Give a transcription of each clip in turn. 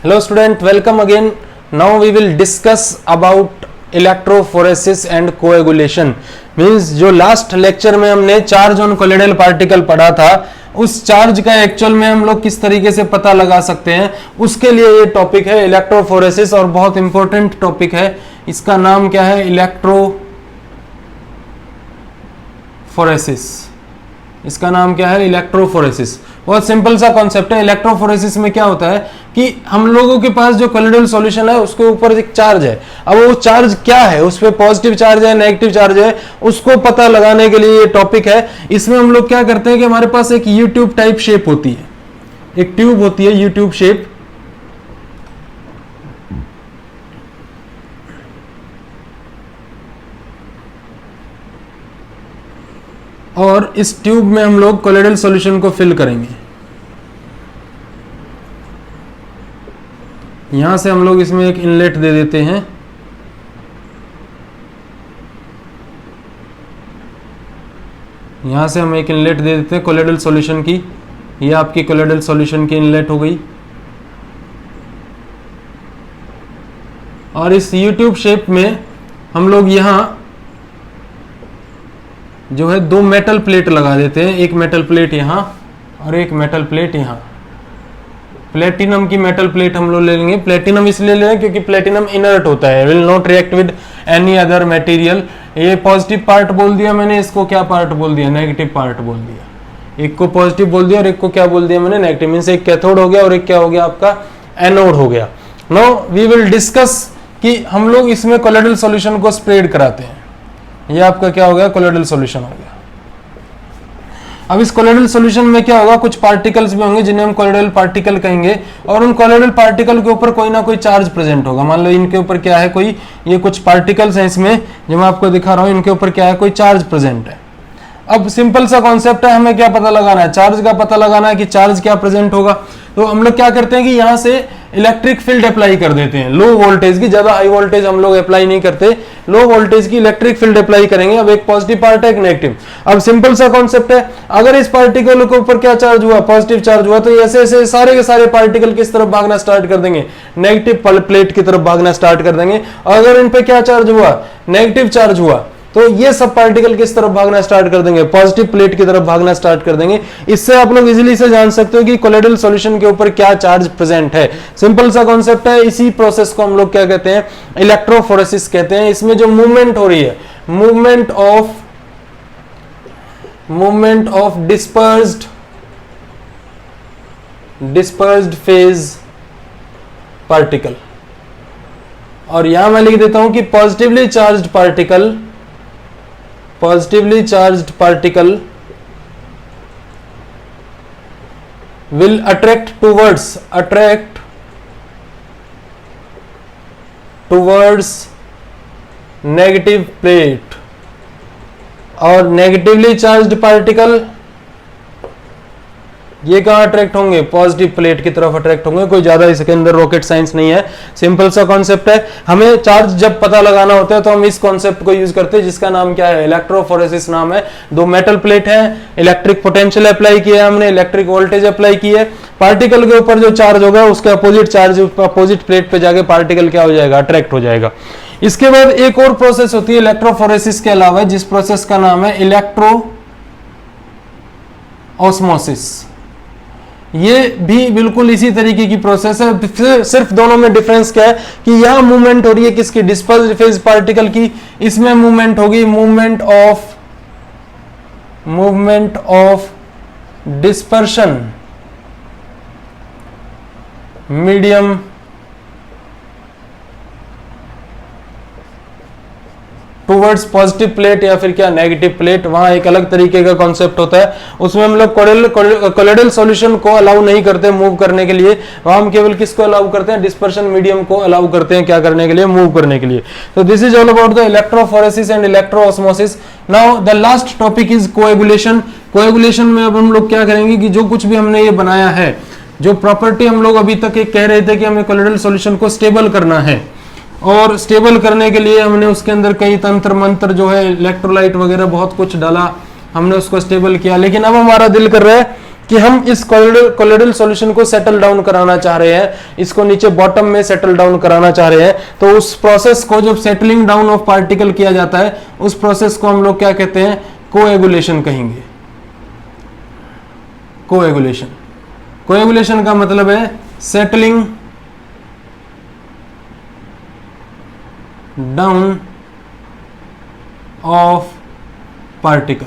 Hello student, welcome again. Now we will discuss about electrophoresis and coagulation. Means जो last lecture में हमने charge on colloidal particle पढ़ा था, उस charge का एक्चुअल में हम लोग किस तरीके से पता लगा सकते हैं, उसके लिए ये टॉपिक है इलेक्ट्रोफोरेसिस और बहुत इंपॉर्टेंट टॉपिक है. इसका नाम क्या है? इलेक्ट्रोफोरेसिस. इसका नाम क्या है? इलेक्ट्रोफोरेसिस. बहुत सिंपल सा कॉन्सेप्ट है. इलेक्ट्रोफोरेसिस में क्या होता है कि हम लोगों के पास जो कोलोइडल सॉल्यूशन है उसके ऊपर एक चार्ज है. अब वो चार्ज क्या है, उस पर पॉजिटिव चार्ज है, नेगेटिव चार्ज है, उसको पता लगाने के लिए ये टॉपिक है. इसमें हम लोग क्या करते हैं कि हमारे पास एक यू ट्यूब टाइप शेप होती है, एक ट्यूब होती है यू ट्यूब शेप. और इस ट्यूब में हम लोग कोलोइडल सॉल्यूशन को फिल करेंगे. यहां से हम लोग इसमें एक इनलेट दे देते हैं. यहां से हम एक इनलेट दे देते हैं कोलोइडल सॉल्यूशन की. ये आपकी कोलोइडल सॉल्यूशन की इनलेट हो गई. और इस यू ट्यूब शेप में हम लोग यहां जो है दो मेटल प्लेट लगा देते हैं. एक मेटल प्लेट यहां और एक मेटल प्लेट यहां. प्लेटिनम की मेटल प्लेट हम लोग ले लेंगे. प्लेटिनम इसलिए ले लेंगे क्योंकि प्लेटिनम इनर्ट होता है, will not react with any other material. ये पॉजिटिव पार्ट बोल दिया मैंने, इसको क्या पार्ट बोल दिया? नेगेटिव पार्ट बोल दिया. एक को पॉजिटिव बोल दिया और एक को क्या बोल दिया मैंने? नेगेटिव. मींस एक कैथोड हो गया और एक क्या हो गया? आपका एनोड हो गया. नाउ वी विल डिस्कस कि हम लोग इसमें कोलोइडल सॉल्यूशन को स्प्रेड कराते हैं. ये आपका क्या हो गया? कोलोइडल सॉल्यूशन हो गया. अब इस कोलोइडल सॉल्यूशन में क्या होगा? कुछ पार्टिकल्स भी होंगे जिन्हें हम कोलोइडल पार्टिकल कहेंगे, और उन कोलोइडल पार्टिकल के ऊपर कोई ना कोई चार्ज प्रेजेंट होगा. मान लो इनके ऊपर क्या है? कोई ये कुछ पार्टिकल्स हैं इसमें जो मैं आपको दिखा रहा हूं, इनके ऊपर क्या है? कोई चार्ज प्रेजेंट है. अब सिंपल सा कॉन्सेप्ट है, हमें क्या पता लगाना है? चार्ज का पता लगाना है कि चार्ज क्या प्रेजेंट होगा. तो हम लोग क्या करते हैं कि यहां से इलेक्ट्रिक फील्ड अप्लाई कर देते हैं. लो वोल्टेज की, ज्यादा हाई वोल्टेज हम लोग अप्लाई नहीं करते, लो वोल्टेज की इलेक्ट्रिक फील्ड अप्लाई करेंगे. अब एक पॉजिटिव पार्ट है, एक नेगेटिव. अब सिंपल सा कॉन्सेप्ट है, अगर इस पार्टिकल के ऊपर क्या चार्ज हुआ? पॉजिटिव चार्ज हुआ, तो ऐसे ऐसे सारे के सारे पार्टिकल किस तरफ भागना स्टार्ट कर देंगे? नेगेटिव प्लेट की तरफ भागना स्टार्ट कर देंगे. अगर इन पे क्या चार्ज हुआ? नेगेटिव चार्ज हुआ, तो ये सब पार्टिकल किस तरफ भागना स्टार्ट कर देंगे? पॉजिटिव प्लेट की तरफ भागना स्टार्ट कर देंगे. इससे आप लोग इजीली से जान सकते हो कि कोलोइडल सॉल्यूशन के ऊपर क्या चार्ज प्रेजेंट है. सिंपल सा कॉन्सेप्ट है. इसी प्रोसेस को हम लोग क्या कहते हैं? इलेक्ट्रोफोरेसिस कहते हैं. इसमें जो मूवमेंट हो रही है, movement of dispersed phase particle. और यहां मैं लिख देता हूं कि positively charged particle will attract towards negative plate, और नेगेटिवली चार्ज्ड पार्टिकल ये कहां अट्रैक्ट होंगे? पॉजिटिव प्लेट की तरफ अट्रैक्ट होंगे. कोई ज्यादा इसके अंदर रॉकेट साइंस नहीं है, सिंपल सा कॉन्सेप्ट है. हमें चार्ज जब पता लगाना होता है तो हम इस कॉन्सेप्ट को यूज करते हैं जिसका नाम क्या है? इलेक्ट्रोफोरेसिस नाम है. दो मेटल प्लेट है, इलेक्ट्रिक पोटेंशियल अप्लाई किया हमने, इलेक्ट्रिक वोल्टेज अप्लाई की है. पार्टिकल के ऊपर जो चार्ज होगा उसके अपोजिट चार्ज अपोजिट प्लेट पे जाके पार्टिकल क्या हो जाएगा? अट्रैक्ट हो जाएगा. इसके बाद एक और प्रोसेस होती है इलेक्ट्रोफोरेसिस के अलावा, जिस प्रोसेस का नाम है इलेक्ट्रो ऑस्मोसिस. ये भी बिल्कुल इसी तरीके की प्रोसेस है. सिर्फ दोनों में डिफरेंस क्या है कि यहां मूवमेंट हो रही है किसकी? डिस्पर्स्ड फेज पार्टिकल की. इसमें मूवमेंट होगी movement of dispersion medium towards positive plate या फिर क्या? Negative plate. वहां एक अलग तरीके का कॉन्सेप्ट होता है. उसमें हम लोग कोलोइडल सॉल्यूशन को अलाउ नहीं करते मूव करने के लिए. वहां हम केवल किसको अलाउ करते हैं? डिस्पर्शन मीडियम को अलाउ करते हैं. क्या करने के लिए? मूव करने के लिए. तो this is all about the electrophoresis and electroosmosis. Now the last topic is coagulation. Coagulation में अब हम लोग क्या करेंगे कि जो कुछ भी हमने ये बनाया है, जो प्रॉपर्टी हम लोग अभी तक एक कह रहे थे कि हमें कोलोइडल सॉल्यूशन को स्टेबल करना है, और स्टेबल करने के लिए हमने उसके अंदर कई तंत्र मंत्र जो है इलेक्ट्रोलाइट वगैरह बहुत कुछ डाला, हमने उसको स्टेबल किया. लेकिन अब हमारा दिल कर रहा है कि हम इस कोलोइडल सॉल्यूशन को सेटल डाउन कराना चाह रहे हैं, इसको नीचे बॉटम में सेटल डाउन कराना चाह रहे हैं, तो उस प्रोसेस को जब सेटलिंग डाउन ऑफ पार्टिकल किया जाता है उस प्रोसेस को हम लोग क्या कहते हैं, कोएगुलेशन कहेंगे। कोएगुलेशन, कोएगुलेशन का मतलब है settling down of particle.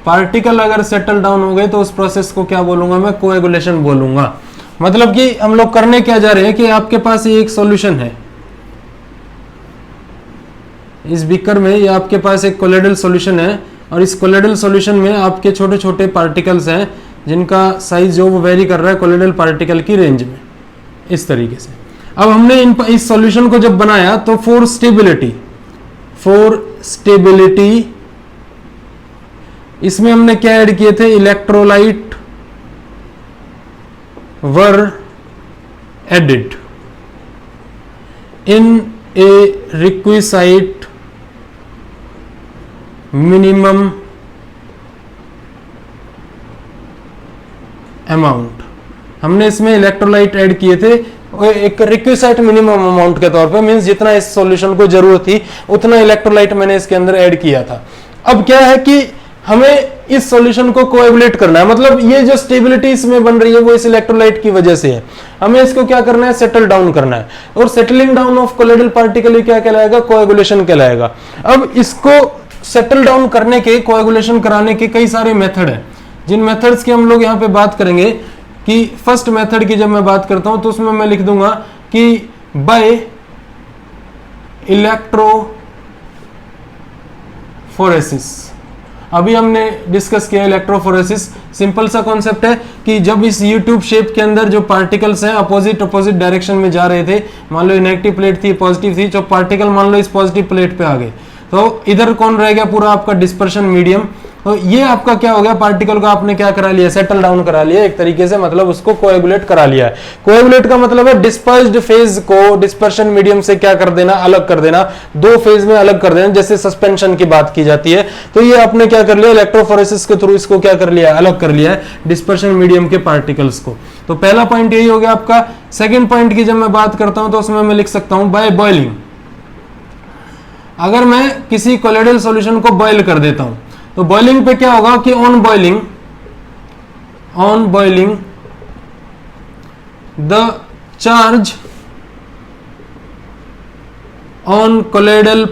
Particle अगर सेटल डाउन हो गए तो उस प्रोसेस को क्या बोलूंगा मैं, कोएगुलेशन बोलूंगा। मतलब कि हम लोग करने क्या जा रहे हैं कि आपके पास ये एक सॉल्यूशन है, इस बीकर में ये आपके पास एक कोलोइडल सॉल्यूशन है और इस कोलोइडल सॉल्यूशन में आपके छोटे छोटे पार्टिकल्स हैं जिनका साइज जो वो वेरी कर रहा है कोलोइडल पार्टिकल की रेंज में, इस तरीके से। अब हमने इस सॉल्यूशन को जब बनाया तो फॉर स्टेबिलिटी इसमें हमने क्या ऐड किए थे, इलेक्ट्रोलाइट वर एडिड इन ए रिक्विसाइट मिनिमम अमाउंट। हमने इसमें इलेक्ट्रोलाइट ऐड किए थे एक रिक्विसाइट मिनिमम अमाउंट के तौर पे, मींस जितना इस सॉल्यूशन को जरूरत थी उतना इलेक्ट्रोलाइट मैंने इसके अंदर ऐड किया था। अब क्या है कि हमें इस सॉल्यूशन को कोएगुलेट करना है, मतलब ये जो स्टेबिलिटी इसमें बन रही है वो इस इलेक्ट्रोलाइट की वजह से है। हमें इसको क्या करना है, सेटल डाउन करना है, और settling down of colloidal particle क्या कहलाएगा, कोएगुलेशन कहलाएगा। अब इसको सेटल डाउन करने के, कोएगुलेशन कराने के कई सारे मेथड हैं, जिन मेथड्स की हम लोग यहाँ पे बात करेंगे। कि फर्स्ट मेथड की जब मैं बात करता हूं तो उसमें मैं लिख दूंगा कि बाय इलेक्ट्रोफोरेसिस। अभी हमने डिस्कस किया इलेक्ट्रोफोरेसिस, सिंपल सा कॉन्सेप्ट है कि जब इस यूट्यूब शेप के अंदर जो पार्टिकल्स हैं अपोजिट डायरेक्शन में जा रहे थे, मान लो नेगेटिव प्लेट थी पॉजिटिव थी, जो पार्टिकल मान लो इस पॉजिटिव प्लेट पे आ गए तो इधर कौन रह गया, पूरा आपका डिस्पर्शन मीडियम। तो ये आपका क्या हो गया, पार्टिकल को आपने क्या करा लिया, सेटल डाउन करा लिया एक तरीके से, मतलब उसको कोएगुलेट करा लिया है। कोएगुलेट का मतलब है डिस्पर्स्ड फेज को डिस्पर्शन मीडियम से क्या कर देना, अलग कर देना, दो फेज में अलग कर देना, जैसे सस्पेंशन की बात की जाती है। तो ये आपने क्या कर लिया, इलेक्ट्रोफोरेसिस के थ्रू इसको क्या कर लिया, अलग कर लिया है डिस्पर्शन मीडियम के पार्टिकल्स को। तो पहला पॉइंट यही हो गया आपका। सेकेंड पॉइंट की जब मैं बात करता हूं तो उसमें मैं लिख सकता हूं बाय बॉइलिंग। अगर मैं किसी कोलोइडल सॉल्यूशन को बॉइल कर देता हूं तो बॉइलिंग पे क्या होगा कि on boiling the charge on colloidal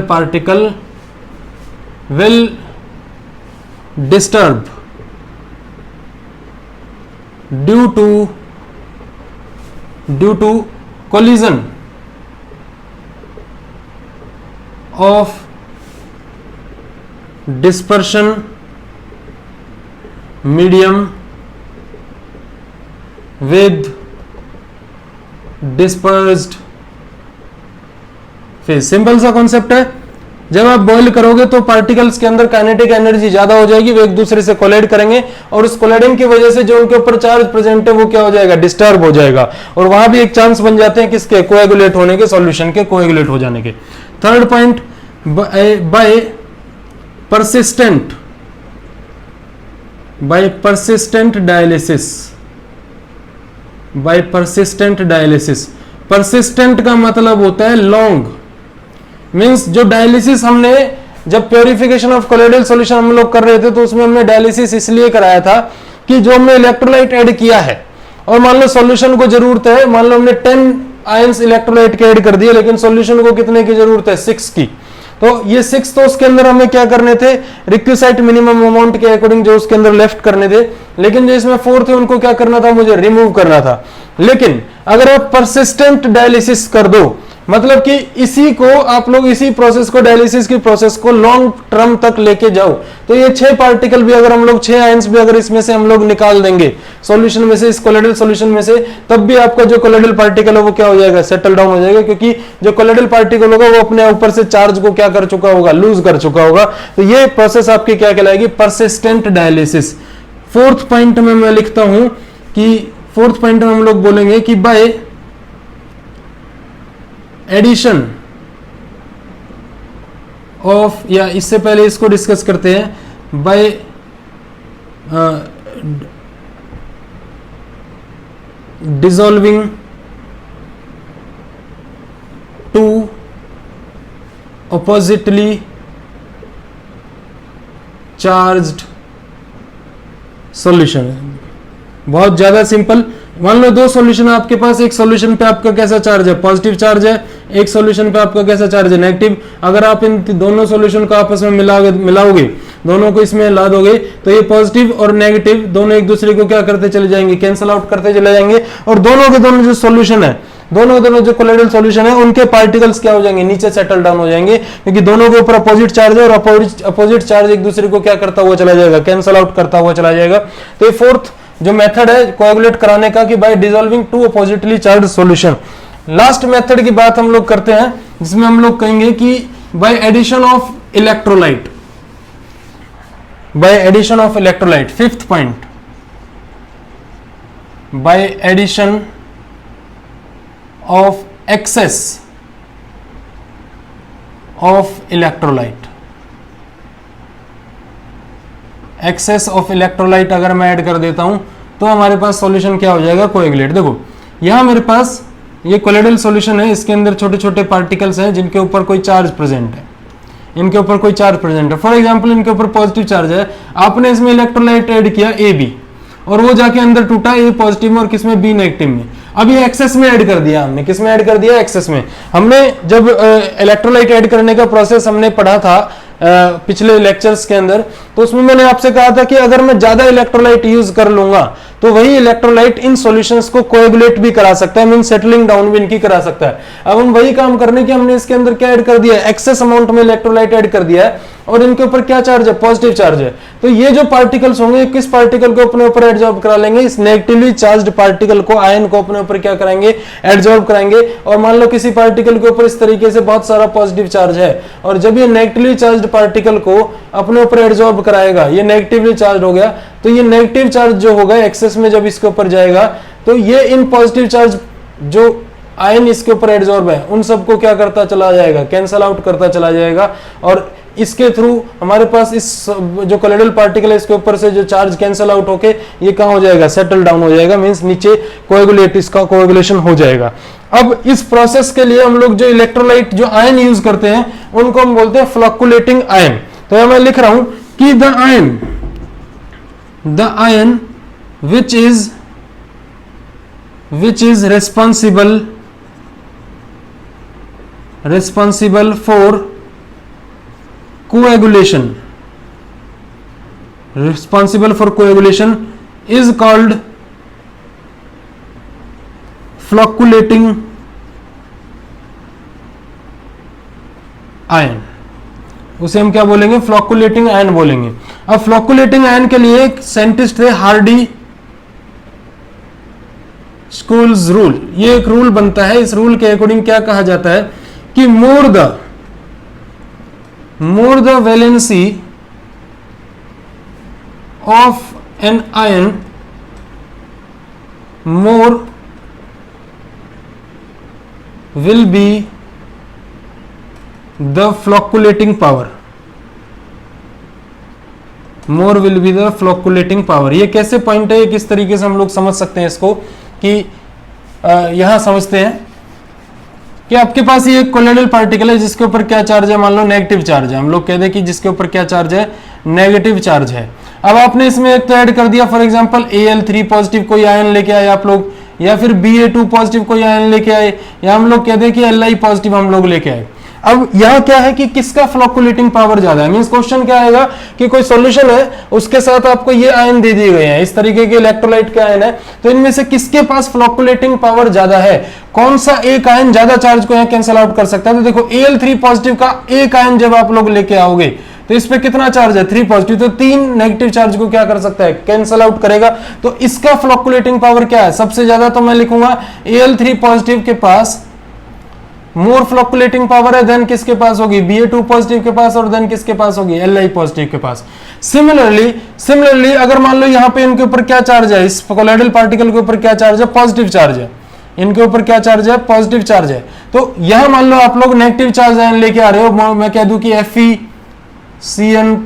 particle will disturb due to collision of dispersion medium with dispersed phase। Simple सा कॉन्सेप्ट है, जब आप बॉईल करोगे तो पार्टिकल्स के अंदर काइनेटिक एनर्जी ज्यादा हो जाएगी, वो एक दूसरे से कोलाइड करेंगे और उस कोलाइडिंग की वजह से जो उनके ऊपर चार्ज प्रेजेंट है वो क्या हो जाएगा, डिस्टर्ब हो जाएगा, और वहां भी एक चांस बन जाते हैं किसके, कोएगुलेट होने के, सॉल्यूशन के कोएगुलेट हो जाने के। Third point, by persistent dialysis. persistent का मतलब होता है लॉन्ग, मींस जो डायलिसिस हमने जब प्योरिफिकेशन ऑफ कोलोइडल सॉल्यूशन हम लोग कर रहे थे तो उसमें हमने डायलिसिस इसलिए कराया था कि जो हमने इलेक्ट्रोलाइट ऐड किया है और मान लो सॉल्यूशन को जरूरत है, मान लो हमने 10 आयंस इलेक्ट्रोलाइट के ऐड कर दिए लेकिन सॉल्यूशन को कितने की जरूरत है, 6 की। तो ये 6 तो उसके अंदर हमें क्या करने थे, रिक्विसाइट मिनिमम अमाउंट के अकॉर्डिंग जो उसके अंदर लेफ्ट करने थे, लेकिन जो इसमें 4 थे उनको क्या करना था, मुझे रिमूव करना था। लेकिन अगर आप परसिस्टेंट डायलिसिस कर दो, मतलब कि इसी को आप लोग इसी प्रोसेस को, डायलिसिस की प्रोसेस को लॉन्ग टर्म तक लेके जाओ, तो ये 6 पार्टिकल भी अगर हम लोग 6 आयंस भी अगर इसमें से हम लोग निकाल देंगे सॉल्यूशन में से, इस कोलोइडल सॉल्यूशन में से, तब भी आपका जो कोलोइडल पार्टिकल है वो क्या हो जाएगा, सेटल डाउन हो जाएगा, क्योंकि जो कोलोइडल पार्टिकल होगा वो अपने ऊपर से चार्ज को क्या कर चुका होगा, लूज कर चुका होगा। तो ये प्रोसेस आपकी क्या कहलाएगी, परसिस्टेंट डायलिसिस। फोर्थ पॉइंट में मैं लिखता हूं कि फोर्थ पॉइंट में हम लोग बोलेंगे कि बाय ऑफ, या इससे पहले इसको डिस्कस करते हैं, by dissolving two oppositely charged solution. बहुत ज्यादा सिंपल। मान लो दो सॉल्यूशन है आपके पास, एक सॉल्यूशन पे आपका कैसा चार्ज है, पॉजिटिव चार्ज है, एक सॉल्यूशन पे आपका कैसा चार्ज है, नेगेटिव। अगर आप इन दोनों सॉल्यूशन को आपस में मिलाओगे, दोनों को इसमें ला दोगे, तो ये पॉजिटिव और नेगेटिव दोनों एक दूसरे को क्या करते चले जाएंगे, कैंसल आउट करते चले जाएंगे, और दोनों के दोनों जो सॉल्यूशन है, दोनों जो कोलोइडल सॉल्यूशन है, उनके पार्टिकल्स क्या हो जाएंगे, नीचे सेटल डाउन हो जाएंगे, क्योंकि दोनों के ऊपर अपोजिट चार्ज है, और अपोजिट चार्ज एक दूसरे को क्या करता हुआ चला जाएगा, कैंसल आउट करता हुआ चला जाएगा। तो ये फोर्थ जो मेथड है कोएगुलेट कराने का, कि by dissolving two oppositely charge solution. Last method की बात हम लोग करते हैं, जिसमें हम लोग कहेंगे कि by addition of electrolyte, by addition of electrolyte. Fifth point, by addition of excess of electrolyte. Excess of electrolyte अगर मैं ऐड कर देता हूं तो हमारे पास सॉल्यूशन क्या हो जाएगा, कोएगुलेट। देखो यहां मेरे पास ये कोलोइडल सॉल्यूशन है, इसके अंदर छोटे छोटे पार्टिकल्स हैं जिनके ऊपर कोई चार्ज प्रेजेंट है, इनके ऊपर कोई चार्ज प्रेजेंट है। फॉर एग्जांपल इनके ऊपर पॉजिटिव चार्ज है, आपने इसमें इलेक्ट्रोलाइट ऐड किया AB, और वो जाके अंदर टूटा A पॉजिटिव में और किसमें, B नेगेटिव में। अब ये एक्सेस में ऐड कर दिया हमने, किसमें ऐड कर दिया, एक्सेस में। हमने जब इलेक्ट्रोलाइट ऐड करने का प्रोसेस हमने पढ़ा था पिछले लेक्चर्स के अंदर, तो उसमें मैंने आपसे कहा था कि अगर मैं ज्यादा इलेक्ट्रोलाइट यूज कर लूंगा तो वही इलेक्ट्रोलाइट इन सॉल्यूशंस को कोएगुलेट भी करा सकता है, मीन सेटलिंग डाउन भी इनकी करा सकता है। अब हम वही काम करने के हमने इसके अंदर क्या ऐड कर दिया है, एक्सेस अमाउंट में इलेक्ट्रोलाइट ऐड कर दिया है, और इनके ऊपर क्या चार्ज है, पॉजिटिव चार्ज है। तो ये जो पार्टिकल्स होंगे, किस पार्टिकल को अपने ऊपर एडजॉर्ब करा लेंगे, इस नेगेटिवली चार्ज्ड पार्टिकल को, आयन को अपने ऊपर क्या कराएंगे, एडजॉर्ब कराएंगे। और मान लो किसी पार्टिकल के ऊपर इस तरीके से बहुत सारा पॉजिटिव चार्ज है, और जब ये नेगेटिवली चार्ज्ड पार्टिकल को अपने ऊपर एडजॉर्ब कराएगा, ये नेगेटिवली चार्ज हो गया, तो ये नेगेटिव चार्ज जो होगा एक्सेस में जब इसके ऊपर जाएगा, तो ये इन पॉजिटिव चार्ज जो आयन इसके ऊपर एडजॉर्ब है उन सबको क्या करता चला जाएगा, कैंसल आउट करता चला जाएगा। और इसके थ्रू हमारे पास इस जो कोलोइडल पार्टिकल है इसके ऊपर से जो चार्ज कैंसल आउट होके ये कहां हो जाएगा, सेटल डाउन हो जाएगा, मींस नीचे कोएगुलेट, इसका कोएगुलेशन हो जाएगा। अब इस प्रोसेस के लिए हम लोग जो इलेक्ट्रोलाइट जो आयन यूज करते हैं उनको हम बोलते हैं फ्लक्चुएटिंग आयन। तो यहां मैं लिख रहा हूं कि the ion which is responsible for coagulation is called floculating ion. उसे हम क्या बोलेंगे, फ्लॉकुलेटिंग आयन बोलेंगे। अब फ्लॉकुलेटिंग आयन के लिए एक साइंटिस्ट थे, हार्डी स्कूल्स रूल। ये एक रूल बनता है, इस रूल के अकॉर्डिंग क्या कहा जाता है कि more the valency of an ion, more will be the flocculating power, more will be the flocculating power. ये कैसे पॉइंट है, किस तरीके से हम लोग समझ सकते हैं इसको, कि यहां समझते हैं कि आपके पास ये एक कोलोइडल पार्टिकल है जिसके ऊपर क्या चार्ज है, मान लो नेगेटिव चार्ज है। हम लोग कहते हैं कि जिसके ऊपर क्या चार्ज है, नेगेटिव चार्ज है। अब आपने इसमें एक तो ऐड कर दिया, फॉर एग्जांपल Al3 पॉजिटिव कोई आयन लेके आए आप लोग, या फिर Ba2 पॉजिटिव कोई आयन लेके आए, या हम लोग कहते हैं कि Li पॉजिटिव हम लोग लेके आए। अब यहां क्या है कि किसका फ्लॉकुलेटिंग पावर ज्यादा है, मींस क्वेश्चन क्या आएगा कि कोई सॉल्यूशन है उसके साथ आपको ये आयन दे दिए गए हैं, इस तरीके के इलेक्ट्रोलाइट के आयन है, तो इनमें से किसके पास फ्लॉकुलेटिंग पावर ज्यादा है, कौन सा एक आयन ज्यादा चार्ज को यहां कैंसल आउट कर सकता है। तो देखो Al3 पॉजिटिव का एक आयन जब आप लोग लेके आओगे तो इस पे कितना चार्ज है, 3 पॉजिटिव, तो 3 नेगेटिव चार्ज को क्या कर सकता है, कैंसल आउट करेगा। तो इसका फ्लॉकुलेटिंग पावर क्या है, सबसे ज्यादा तो मैं लिखूंगा Al3 पॉजिटिव के पास मोर फ्लॉकुलेटिंग पावर है, देन किसके पास होगी, Ba2 पॉजिटिव के पास, और देन किसके पास होगी, Li पॉजिटिव के पास। सिमिलरली अगर मान लो यहां पे इनके ऊपर क्या चार्ज है, इस कोलोइडल पार्टिकल के ऊपर क्या चार्ज है, पॉजिटिव चार्ज है, इनके ऊपर क्या चार्ज है, पॉजिटिव चार्ज है। तो यह मान लो आप लोग नेगेटिव चार्ज आयन लेके आ रहे हो, मैं कह दूं कि FeCN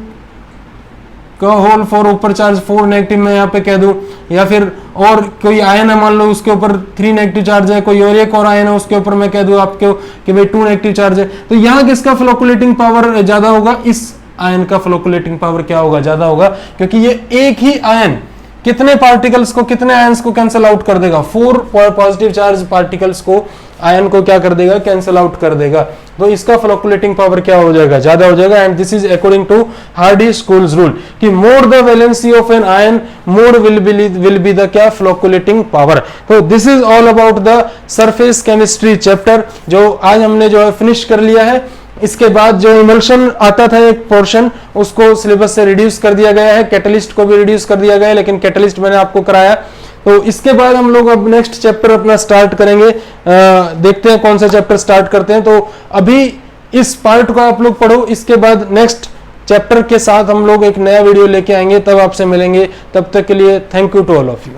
का होल 4 ऊपर चार्ज 4 नेगेटिव में यहाँ पे कह दूं, या फिर और कोई आयन है मान लो उसके ऊपर 3 नेगेटिव चार्ज है, कोई और एक और आयन है उसके ऊपर मैं कह दूं आपको कि भाई 2 नेगेटिव चार्ज है, तो यहाँ किसका फ्लोकुलेटिंग पावर ज्यादा होगा? इस आयन का फ्लोकुलेटिंग पावर क्या होगा? ज्यादा होगा, क्योंकि ये एक ही आयन कितने पार्टिकल्स को, कितने आयंस को कैंसिल आउट कर देगा? 4 पॉजिटिव चार्ज पार्टिकल्स को, आयन को क्या कर देगा? कैंसिल आउट कर देगा। तो इसका फ्लोकुलेटिंग पावर क्या हो जाएगा? ज्यादा हो जाएगा। And this is according to Hardy Schulze's rule कि more the valency of an ion more will be the क्या? Flocculating power. तो this is all about the surface chemistry chapter, जो आज हमने जो है फिनिश कर लिया है। इसके बाद जो इमल्शन आता था एक पोर्शन, उसको सिलेबस से रिड्यूस कर दिया गया है, कैटलिस्ट को भी रिड्यूस कर दिया गया है, लेकिन कैटलिस्ट मैंने आपको कराया। तो इसके बाद हम लोग अब नेक्स्ट चैप्टर अपना स्टार्ट करेंगे। देखते हैं कौन सा चैप्टर स्टार्ट करते हैं। तो अभी इस पार्ट को आप लोग पढ़ो, इसके बाद नेक्स्ट चैप्टर के साथ हम लोग एक नया वीडियो लेके आएंगे, तब आपसे मिलेंगे। तब तक के लिए thank you to all of you.